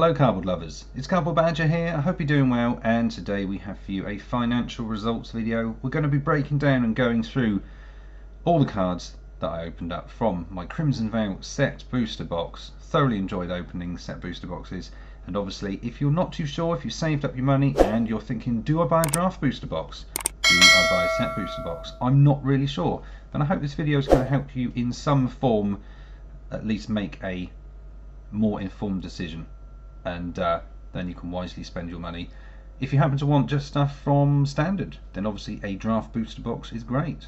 Hello cardboard lovers, it's Cardboard Badger here. I hope you're doing well, and today we have for you a financial results video. We're going to be breaking down and going through all the cards that I opened up from my Crimson Vow set booster box. Thoroughly enjoyed opening set booster boxes, and obviously if you're not too sure, if you saved up your money and you're thinking, do I buy a draft booster box? Do I buy a set booster box? I'm not really sure, and I hope this video is going to help you in some form at least make a more informed decision, and then you can wisely spend your money. If you happen to want just stuff from Standard, then obviously a draft booster box is great.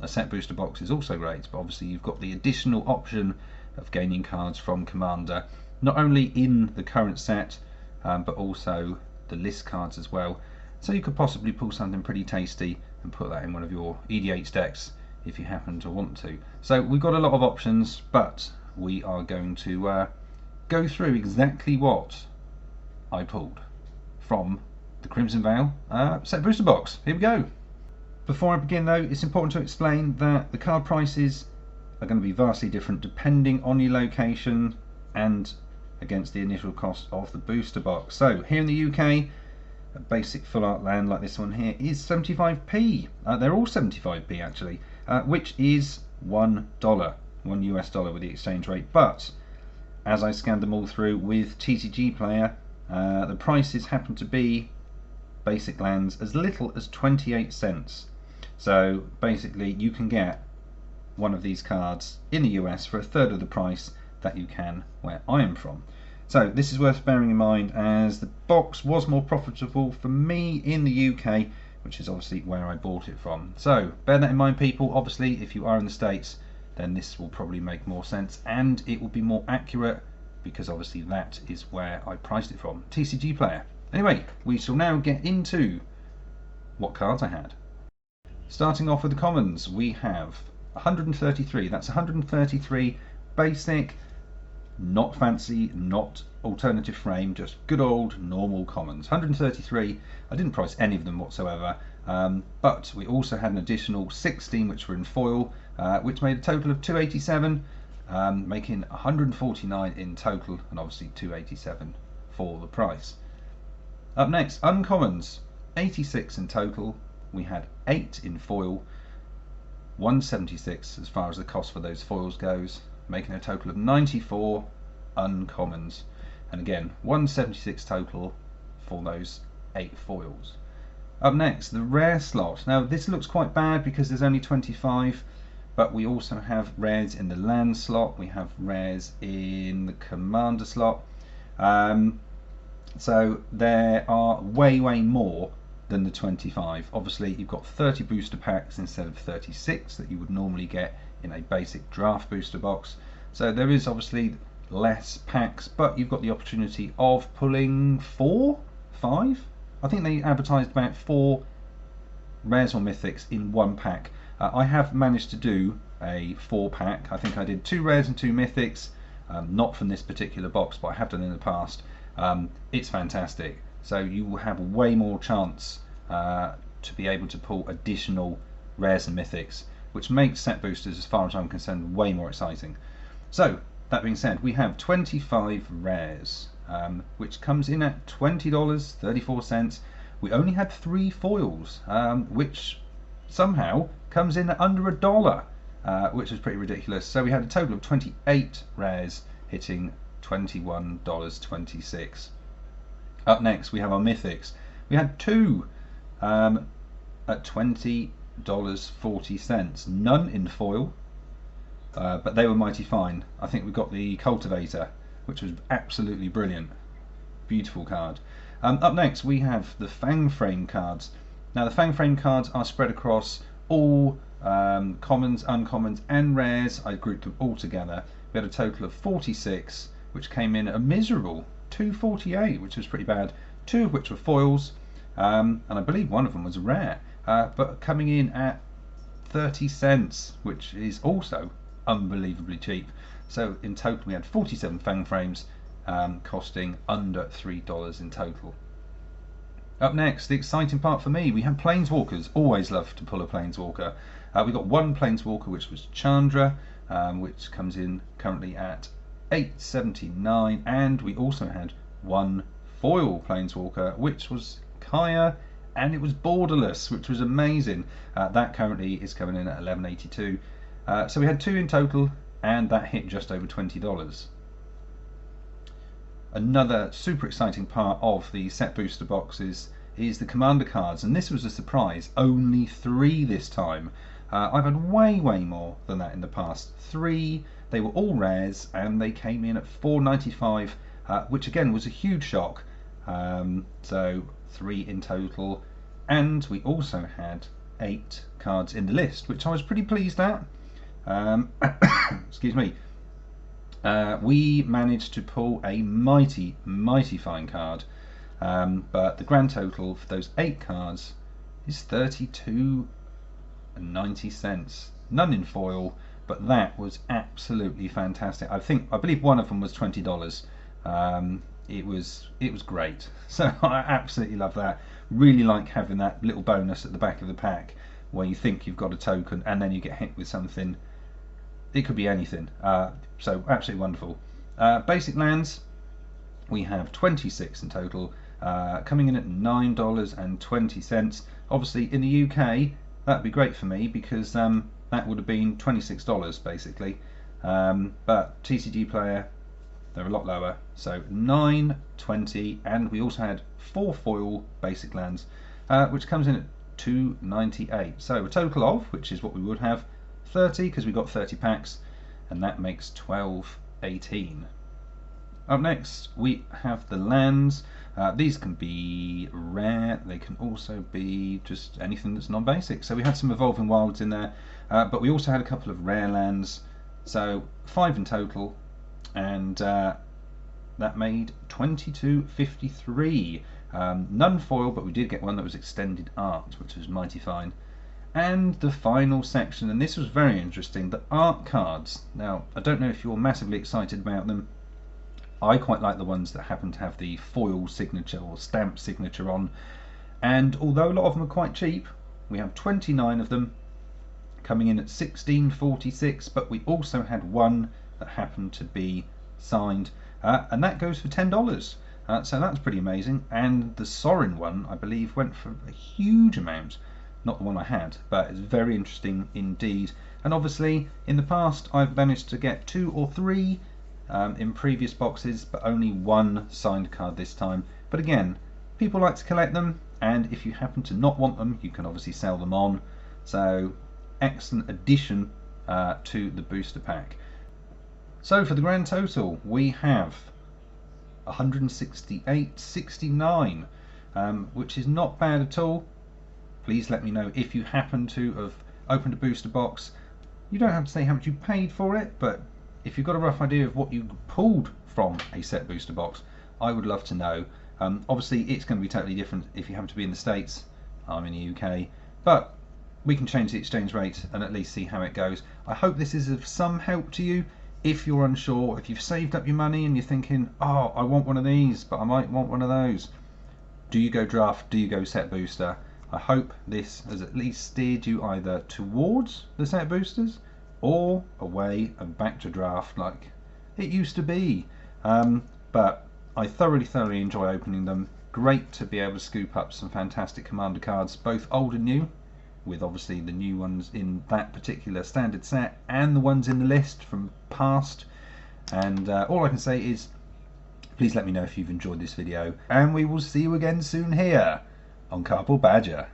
A set booster box is also great, but obviously you've got the additional option of gaining cards from Commander, not only in the current set, but also the list cards as well. So you could possibly pull something pretty tasty and put that in one of your EDH decks if you happen to want to. So we've got a lot of options, but we are going to go through exactly what I pulled from the Crimson Vow set booster box. Here we go. Before I begin though, it's important to explain that the card prices are going to be vastly different depending on your location and against the initial cost of the booster box. So here in the UK, a basic full art land like this one here is 75p. They're all 75p actually, which is $1 US with the exchange rate. But as I scanned them all through with TCG Player, the prices happen to be basic lands as little as 28 cents. So basically you can get one of these cards in the US for a third of the price that you can where I am from. So this is worth bearing in mind, as the box was more profitable for me in the UK, which is obviously where I bought it from. So bear that in mind, people. Obviously if you are in the States, then this will probably make more sense and it will be more accurate, because obviously that is where I priced it from, TCG Player. Anyway, we shall now get into what cards I had. Starting off with the commons, we have 133. That's 133 basic, not fancy, not alternative frame, just good old normal commons. 133. I didn't price any of them whatsoever, but we also had an additional 16 which were in foil, which made a total of 287, making 149 in total, and obviously 287 for the price. Up next, uncommons, 86 in total. We had 8 in foil, 176 as far as the cost for those foils goes, making a total of 94 uncommons, and again 176 total for those 8 foils. Up next, the rare slot. Now this looks quite bad because there's only 25, but we also have rares in the land slot, we have rares in the commander slot, so there are way more than the 25. Obviously you've got 30 booster packs instead of 36 that you would normally get in a basic draft booster box, so there is obviously less packs, but you've got the opportunity of pulling 4, 5. I think they advertised about 4 rares or mythics in one pack. I have managed to do a 4 pack. I think I did 2 rares and 2 mythics, not from this particular box, but I have done in the past. It's fantastic, so you will have way more chance to be able to pull additional rares and mythics, which makes set boosters, as far as I'm concerned, way more exciting. So that being said, we have 25 rares, which comes in at $20.34. we only had 3 foils, which somehow comes in at under $1, which is pretty ridiculous. So we had a total of 28 rares hitting $21.26. Up next we have our mythics. We had 2 at $20.40, none in foil, but they were mighty fine. I think we got the Cultivator, which was absolutely brilliant, beautiful card. Up next we have the Fang frame cards. Now the Fang frame cards are spread across all commons, uncommons and rares. I grouped them all together. We had a total of 46, which came in a miserable 248, which was pretty bad, 2 of which were foils, and I believe one of them was a rare, but coming in at 30 cents, which is also unbelievably cheap. So in total we had 47 Fang frames, costing under $3 in total. Up next, the exciting part for me, we have Planeswalkers. Always love to pull a Planeswalker. We got 1 Planeswalker, which was Chandra, which comes in currently at 879, and we also had one foil Planeswalker, which was Kaya, and it was borderless, which was amazing. That currently is coming in at 1182. So we had two in total, and that hit just over $20. Another super exciting part of the set booster boxes is the commander cards, and this was a surprise. Only 3 this time. I've had way more than that in the past. 3. They were all rares, and they came in at $4.95, which again was a huge shock. So 3 in total, and we also had 8 cards in the list, which I was pretty pleased at. Excuse me. We managed to pull a mighty fine card, but the grand total for those 8 cards is $32.90. None in foil, but that was absolutely fantastic. I believe one of them was $20. It was great. So I absolutely love that. Really like having that little bonus at the back of the pack where you think you've got a token and then you get hit with something. It could be anything. So absolutely wonderful. Basic lands, we have 26 in total, coming in at $9.20. Obviously in the UK that'd be great for me because that would have been $26 basically, but TCG player, they're a lot lower, so $9.20, and we also had 4 foil basic lands, which comes in at $2.98. So a total of, which is what we would have, 30, because we got 30 packs, and that makes $12.18. Up next we have the lands. These can be rare, they can also be just anything that's non-basic. So we had some Evolving Wilds in there, but we also had a couple of rare lands, so 5 in total, and that made $22.53. None foil, but we did get one that was extended art, which was mighty fine. And the final section, and this was very interesting, the art cards. Now I don't know if you're massively excited about them. I quite like the ones that happen to have the foil signature or stamp signature on, and although a lot of them are quite cheap, we have 29 of them coming in at $16.46, but we also had one that happened to be signed, and that goes for $10. So that's pretty amazing. And the Sorin one, I believe, went for a huge amount. Not the one I had, but it's very interesting indeed. And obviously in the past I've managed to get 2 or 3 in previous boxes, but only 1 signed card this time. But again, people like to collect them, and if you happen to not want them, you can obviously sell them on. So excellent addition to the booster pack. So for the grand total we have 168.69, which is not bad at all. Please let me know if you happen to have opened a booster box. You don't have to say how much you paid for it, but if you've got a rough idea of what you pulled from a set booster box, I would love to know. Obviously it's going to be totally different if you happen to be in the States. I'm in the UK, but we can change the exchange rate and at least see how it goes. I hope this is of some help to you. If you're unsure, if you've saved up your money and you're thinking, oh, I want one of these, but I might want one of those, do you go draft, do you go set booster? I hope this has at least steered you either towards the set boosters or away and back to draft like it used to be. But I thoroughly enjoy opening them. Great to be able to scoop up some fantastic commander cards, both old and new, with obviously the new ones in that particular standard set and the ones in the list from past. And all I can say is please let me know if you've enjoyed this video, and we will see you again soon here on Cardboard Badger.